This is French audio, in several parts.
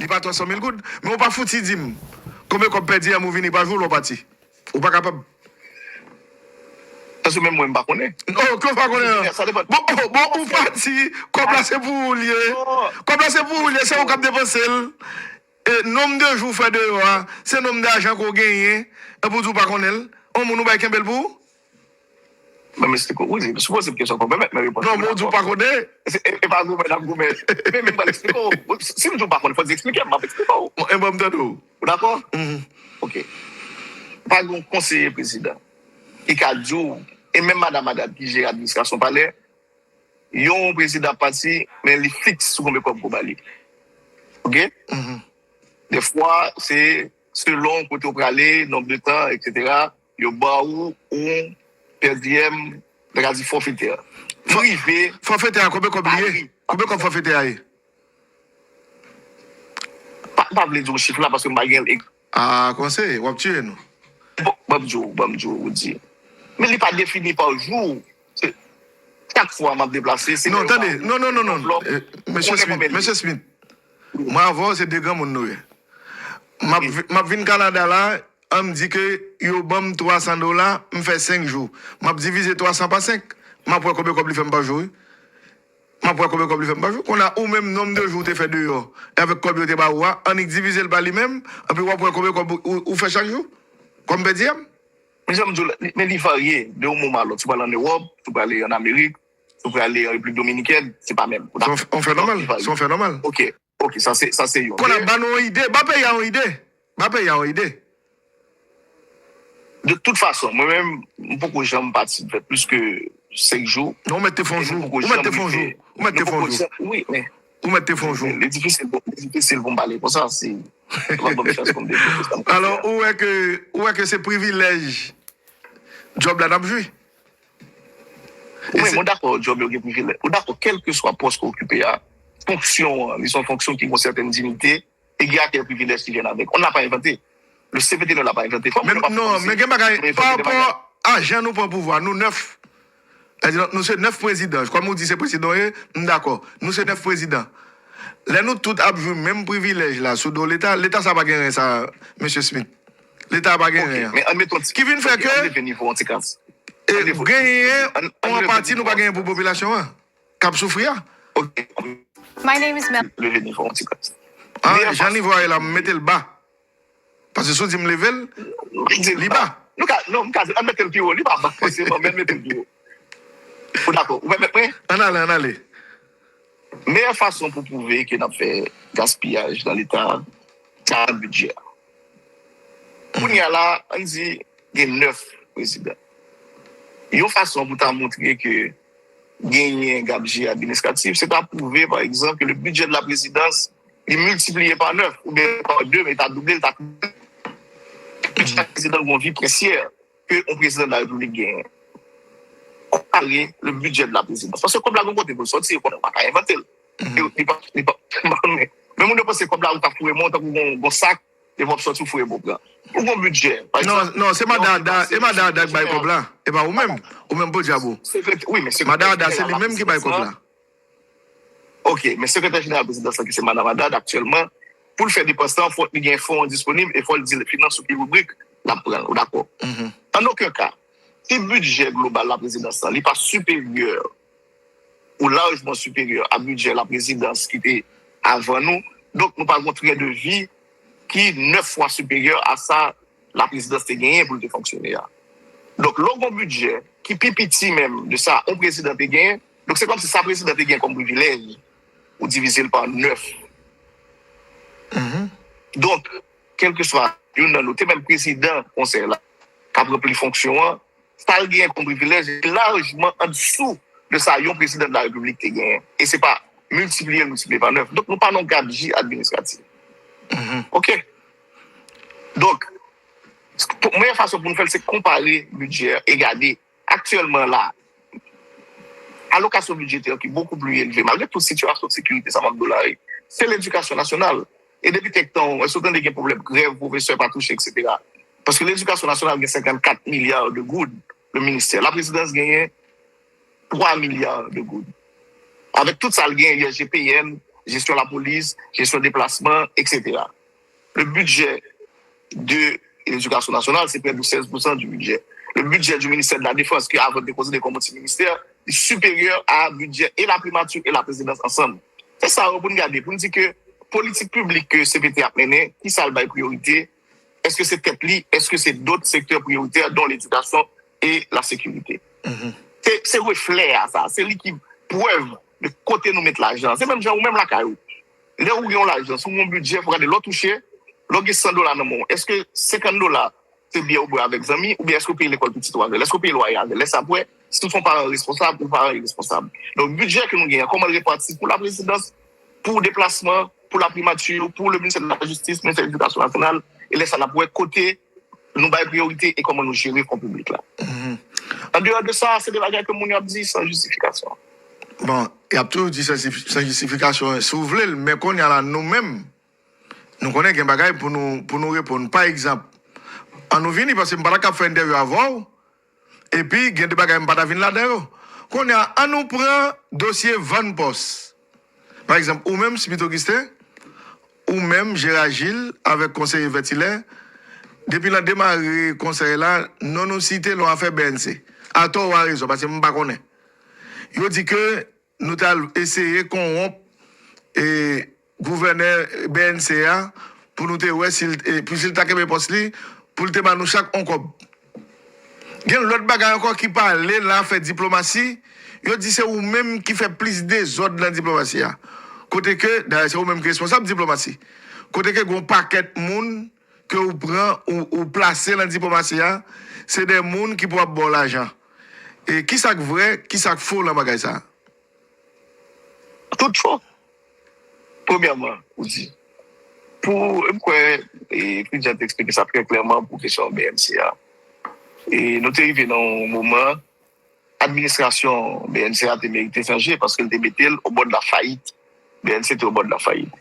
Il pas 300 000 gouttes. Mais on pas foutu dim. Combien qu'on perdit à mouvini par jour, l'on parti. Ou pas capable. Parce que même moi, je ne connais pas. Non, qu'on pas connaître. Bon, ou parti, comme là c'est pour vous lier. Comme là c'est pour vous lier, c'est au cap dépenser. Et nombre de jours fait dehors, c'est nombre d'argent qu'on gagne. Et pour tout pas connaître, on nous va qu'un pour. Mais c'est quoi? Oui, je suppose que c'est question qu'on peut mettre. Non, moi, je ne pas connaître. Et pas vous, madame Goumé. Mais même pas l'expliquer. Si je ne pas connaître, il faut expliquer. Je vais expliquer. Et moi, je me d'accord? Ok. Par exemple, conseiller président, qui a dit, et même madame Haddad qui gère l'administration palais, ils ont un président parti, mais il fixe sur combien de pour aller. Ok? Des fois, c'est selon côté où aller, nombre de temps, etc. Il y a où on deuxième, quasi forfaitaire. Forfaitaire, combien compliqué? Combien comme forfaitaire? Pas de dire chiffre là parce que je ah, conseil, on va tuer nous. Bon, vous dire. Mais il n'est pas défini par jour. Chaque fois, je me déplace. Non, attendez, non. Monsieur Smith, moi avant, c'est deux grands monde. Ma vie au Canada là, on me dit que yo bam $300, me fait 5 jours. M'a divisé 300 par 5. M'a pour combien comme fait par jour. M'a pour combien comme fait par jour. On a ou même nombre de jours te fait dehors. Et avec combien te ba on divise le bali même, et puis on pour combien ou fait chaque jour. Comme peut dire. Mais il varie de un moment à l'autre. Tu vas aller en Europe, tu vas aller en Amérique, tu vas aller en République Dominicaine, c'est pas même. On fait normal. On fait normal. Ok, ça c'est qu'on a une idée, pas payer une idée. Pas payer une idée. De toute façon, moi-même, beaucoup de gens participent plus que 5 jours. Non, mettez fonds jour. Vous mettez fonds jour. Vous mettez fonds jour. Oui, mais. Vous mettez fonds jour. Les difficiles vont parler pour ça. C'est pas bonne chose comme des choses. Alors, où est que c'est privilège? Job là n'a joué. Oui, moi d'accord, job est privilège. D'accord, quel que soit le poste qu'on occupe, fonction, ils sont fonctions qui ont certaines dignités et il y a des privilèges qui viennent avec. On n'a pas inventé. Le CPT ne l'a pas inventé. Mais non, mais par rapport à Jean, nous pour pouvoir, nous 9. Nous sommes 9 présidents. Comme on dit, c'est président, d'accord. Nous sommes 9 présidents. Là, nous tous avons même privilège là, sous l'État. L'État, ça va gagner ça, M. Smith. L'État va gagner. Mais admettons, qui vient faire que. Et gagner, on va partir, nous va gagner pour la population. Cap souffrir. Ok. My name is Mel. Le niveau anti-casse. Ah, j'en ai vu là, mettez le bas. Parce que si je me lève, il bas. Non, je mettre le plus haut, il bas. C'est moi, même mettre le plus haut. D'accord, vous mettez prêt? On allez. Meilleure façon pour prouver qu'on a fait gaspillage dans l'État, c'est un budget. On y a là, on dit, il y a 9 présidents. Il y a une façon pour te montrer que gagner un gabegie administratif, c'est à prouver, par exemple, que le budget de la présidence est multiplié par 9, ou bien par 2, mais tu as doublé, tu as doublé. Le président a une vie précieux que le président de la République gagne. Comparer le budget de la présidence. Parce que comme la côté pour sortir, on ne va pas inventer. Mais on ne pense pas comme là où tu as foué, tu as un sac, tu vas sortir foué mon plan. Ou un budget. Non, c'est madame qui baille comme là. Et pas vous-même. Ou-même pour diabo. Oui, mais c'est madame, c'est lui-même qui baille comme là. Ok, mais secrétaire général de la présidence, c'est madame Haddad actuellement. Pour le faire dépenser, il faut qu'il y ait un fonds disponible et il faut dire les finances sur les rubriques. D'accord. En aucun cas, si le budget global de la présidence n'est pas supérieur ou largement supérieur à budget de la présidence qui était avant nous, donc nous avons un trait de vie qui est 9 fois supérieur à ça la présidence a gagné pour le fonctionner. Donc, le budget qui est petit même de ça, un président a gagné, donc c'est comme si sa président a gagné comme privilège ou divisé par 9. Donc, quel que soit le même président conseil là, qui a repris fonction, ça a gagné comme privilège largement en dessous de ça, un président de la République qui a gagné. Et ce n'est pas multiplié par 9. Donc, nous parlons de gabegie administrative. OK? Donc, la meilleure façon pour nous faire, c'est comparer le budget et regarder actuellement là, allocation budgétaire qui est beaucoup plus élevée, malgré toute situation de sécurité, ça manque de dollar, c'est l'éducation nationale. Et depuis quelques temps, il y a des problèmes grève, professeurs pas touchés, etc. Parce que l'éducation nationale a 54 milliards de gouttes, le ministère. La présidence gagne 3 milliards de gouttes. Avec tout ça, il y a GPN, gestion de la police, gestion de déplacement, etc. Le budget de l'éducation nationale, c'est près de 16% du budget. Le budget du ministère de la Défense, qui a déposé comme multi-ministère, est supérieur à budget et la primature et la présidence ensemble. C'est ça, pour nous garder, pour nous dire que politique publique que CPT a menée, qui ça le priorité? Est-ce que c'est TEPLI? Est-ce que c'est d'autres secteurs prioritaires, dont l'éducation et la sécurité? C'est reflet à ça. C'est lui qui preuve de côté nous mettre l'argent. C'est même genre, ou même la caillou. Là où ils ont l'argent, sur mon budget, il faut regarder l'autre toucher, l'autre $100 dans mon. Est-ce que $50, c'est bien ou bien avec les amis, ou bien est-ce qu'on paye l'école petite ou avec? Est-ce qu'on paye le loyer avec? Laisse après, si tout sont parents responsables ou parents irresponsables. Donc, le budget que nous gagnons, comment le répartir pour la présidence, pour le déplacement, pour la primature, pour le ministère de la Justice, le ministère de l'Éducation nationale, et laisse à la côté, nous avons priorité et comment nous gérer le fonds public là. En dehors de ça, c'est des bagages que nous avons dit sans justification. Bon, il y a tout dit sans justification. Si vous voulez, mais qu'on y a là nous-mêmes, nous connaissons des bagages pour nous répondre. Par exemple, on nous vient parce que nous ne pouvons pas faire une interview avant, et puis il y a des bagages qui ne peuvent pas venir là-dedans. Qu'on y a, on nous prend dossier 20 postes. Par exemple, ou même Smith Augustin, ou même Gérard Gilles avec conseiller Vertilaire, depuis la démarre conseil là, non nous cité l'on a fait BNC. À tort ou à raison, parce que je ne sais pas. Il dit que nous avons essayé qu'on rompe et gouverneur BNCA pour nous dire, ouais, puis s'il t'a qu'à poste pour te nous chaque encore. Il y a l'autre bagage encore qui parle là, fait diplomatie. Il dit c'est vous-même qui fait plus des autres dans la diplomatie. Côté que, d'ailleurs, c'est vous-même qui est responsable de la diplomatie. Côté que, un paquet de monde que vous prenez ou placez dans la diplomatie, c'est des gens qui pourraient avoir l'argent. Et qui ça vrai, qui ça faux dans le bagage ça? Tout faux. Premièrement, vous dites, pour et puis j'ai expliqué ça très clairement pour question BNCA. Et nous sommes arrivés dans un moment, l'administration BNCA a mérité changer parce qu'elle était au bord de la faillite. BNC était au bord de la faillite.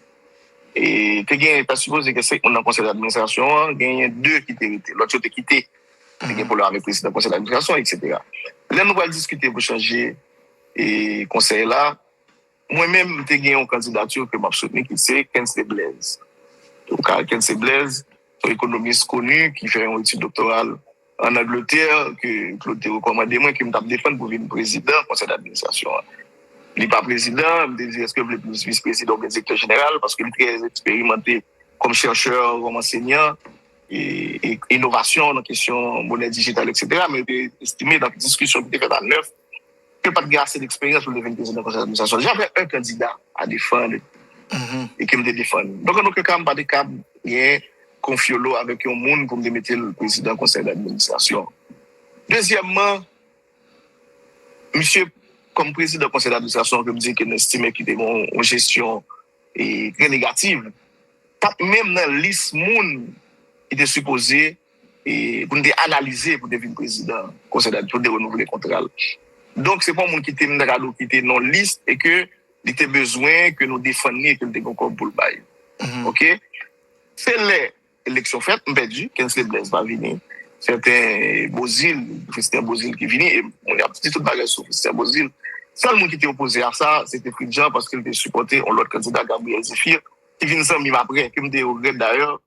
Et tu as supposé que c'est on a un conseil d'administration, il y a deux qui étaient quittés. L'autre était quitté. Il y a un problème avec le président du conseil d'administration, etc. Là, nous allons discuter pour changer le conseil là. Moi-même, j'ai gagné une candidature que je soutenu qui c'est Kensley Blaise. Donc, Kensley Blaise, c'est un économiste connu qui fait une étude doctorale en Angleterre, que Claude recommandé moi, qui me tape défendre pour devenir président du conseil d'administration. Il n'est pas président, il me dit est-ce que vous voulez plus vice-président ou directeur général, parce qu'il est très expérimenté comme chercheur, comme enseignant, et innovation dans la question monnaie digitale, etc. Mais il est estimé dans la discussion qui était faite à 9 que pas de assez d'expérience pour devenir président du conseil d'administration. J'avais un candidat à défendre et qui me défend. Donc, on n'a pas de cas bien confiolo avec un monde pour me mettre le président du conseil d'administration. Deuxièmement, monsieur, comme président du conseil d'administration, je me dis qu'il estime qu'il était une gestion très négative. Pas même dans la liste monde qui était supposé pour nous analyser pour devenir président du conseil d'administration, pour renouveler le contrat. Donc, c'est pas un monde qui était dans la liste et que il était besoin que nous défendions que nous avons encore pour le bail. OK? C'est l'élection faite, on perdu, Kensley Blaise va venir. Certains Bozil, Christian Bozil qui vient, et on a dit tout le bagage sur Christian Bozil. Seul monde qui était opposé à ça, c'était Fridjan parce qu'il était supporté en l'autre candidat, Gabriel Zéphir, qui vient sans même après, qui me dit au regret d'ailleurs.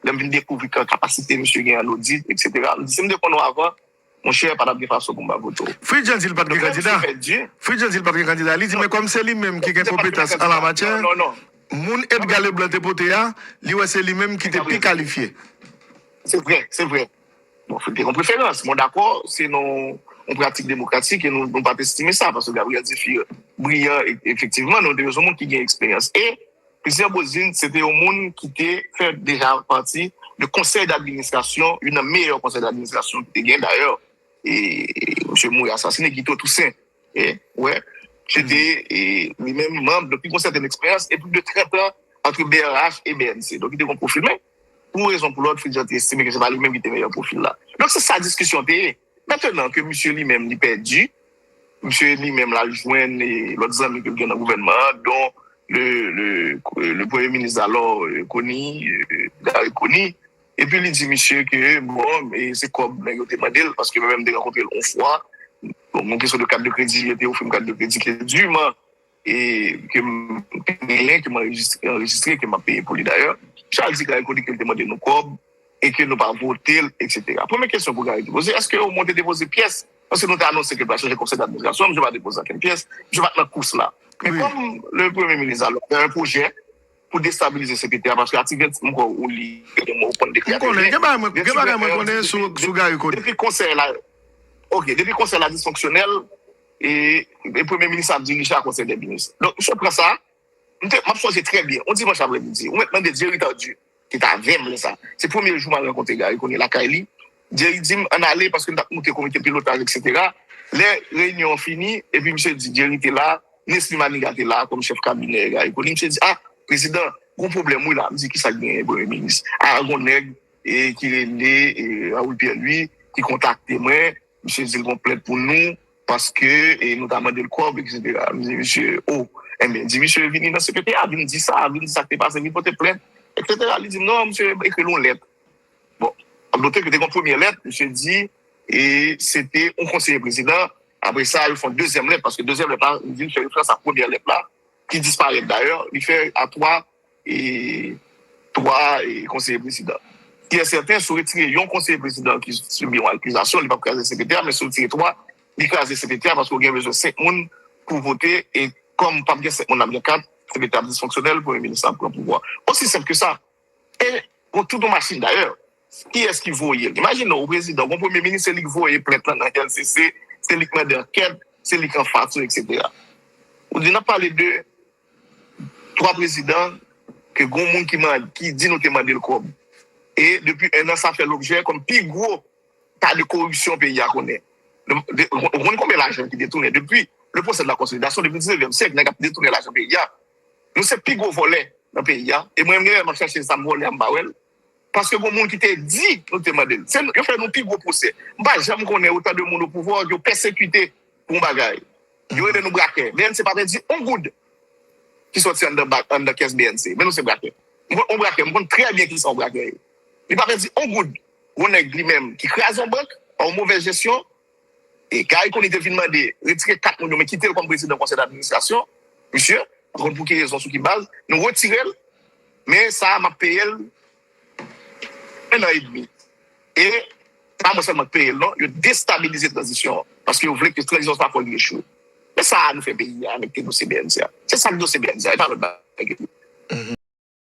Il me découvrir la capacité de M. Gain à l'audit, etc. Je me dis, c'est qu'on a avant. Mon cher, pas de façon pour ma voter. Fridjan dit pas de candidat. Fridjan dit pas de candidat. Il dit, mais comme c'est lui-même qui a une compétence en la matière, mon Edgar Leblanc te poté, c'est lui-même qui était plus qualifié. C'est vrai. Bon, c'est une préférence. Bon, d'accord, c'est une pratique démocratique et nous ne pouvons pas estimer ça parce que Gabriel Zéphir, brillant, effectivement, nous devons un monde qui a une expérience. Et Christian Bozil, c'était un monde qui était fait déjà partie du conseil d'administration, une meilleure conseil d'administration qui était d'ailleurs. Et M. Mouy assassiné, Guito Toussaint. Ouais, j'étais lui-même membre depuis une certaine expérience et plus de 30 ans entre BRH et BNC. Donc, il était un profil, mais pour raison pour l'autre, j'ai estimé que ce n'est pas lui-même qui était meilleur profil là. Donc, c'est ça la discussion. Maintenant que M. lui-même l'a perdu, M. lui-même l'a joint l'autre ami qui est dans le gouvernement, dont le Premier ministre alors, Kony, et puis il dit, monsieur, que bon, c'est comme il a demandé, parce que même de rencontrer une fois, bon, mon question de carte de crédit, il était offert une carte de crédit qui est dûment et que m'a enregistré, que m'a payé pour lui d'ailleurs. Charles dit qu'il dit qu'il demande nos corps et que nous pas voter, etc. Première question pour Gary poser, est-ce que vous montez déposer pièces? Parce que nous avons annoncé que va changer le conseil d'administration, je vais déposer une pièce, je vais mettre la course là. Mais comme le Premier ministre a un projet pour déstabiliser le secrétaire, parce que l'article 20, on lit au point de déclaration. Depuis le conseil là, depuis le conseil là dysfonctionnel, et le Premier ministre a dirigé le conseil des ministres. Donc, je prends ça, je choisis très bien. On dit, moi, j'aimerais dire, on met des directeurs du qui est à 20 ça. C'est le premier jour que je rencontré Gary, il connaît la Kaili. Jerry dit, on allait parce que nous avons monté le comité pilotage, etc. Les réunions finies, et puis, monsieur dit, Jerry était là, Nesli Maniga était là, comme chef cabinet, Gary. Monsieur dit, ah, président, gros problème, oui, là, je dis, qui ça gagne, le Premier ministre? Ah, Goneg, et qui est né, et Raoul Pierre-Louis, qui contacte moi, monsieur dit, complète pour nous, parce que, et nous avons demandé le corps, etc. Monsieur, oh, eh bien, dit, monsieur, venu dans le secrétaire, il dit ça, il dit ça, t'es passé, il faut te plaindre, etc. Il dit, non, monsieur, écris-nous une lettre. Bon, à noter que dès qu'on première lettre, monsieur dit, et c'était un conseiller président. Après ça, ils font deuxième lettre, parce que deuxième lettre, il dit, il fait sa première lettre là, qui disparaît d'ailleurs, il fait à trois conseillers présidents. Il y a certains sont retirés, il y a un conseiller président qui subit une accusation, il ne va pas craser le secrétaire, mais sur le territoire, il crase le secrétaire parce qu'on a besoin de 5 personnes pour voter, et comme pas bien 5 personnes, on a 4 secrétaires dysfonctionnels pour le ministre pour le pouvoir. Aussi simple que ça. Et pour toute nos machines d'ailleurs, qui est-ce qui voyait? Imaginez au président, mon premier ministre, c'est lui qui voyait plainte dans la LCC, c'est lui qui m'a dit enquête, c'est lui qui en facture, etc. On a parlé de 3 présidents que grand monde qui dit nous demandé le corps. Et depuis un an, ça fait l'objet comme plus gros tas de corruption pays à connaître. On connaît combien d'argent qui détourne depuis le procès de la consolidation depuis le 19e siècle, on a détourné l'argent pays. Nous, c'est plus gros volet dans le pays. Et moi, je cherche ça voler en Bawel. Parce que le monde qui t'a dit, nous te demandé. C'est nous fait nos plus gros procès. J'aime qu'on ait autant de monde au pouvoir, qui ont persécuté pour bagaille. Ils ont nous braquer. BNC pas dit on good qui sorti en de caisse BNC. Mais nous, c'est braqué. On braqué, on connaît très bien qui sont braqués. Il pas dit on good. On est lui-même qui crase en banque, en mauvaise gestion. Et quand il était demandé de retirer 4 millions, mais quitter comme président du conseil d'administration, monsieur, pour quelle raison, sur qui base, nous retirons, mais ça m'a payé 1 an et demi. Et pas moi seulement payé, non, il a déstabilisé la transition, parce qu'il voulait que la transition soit pas échouer. Mais ça nous fait payer avec le dossier BNC. C'est ça le dossier BNC, et pas le bac.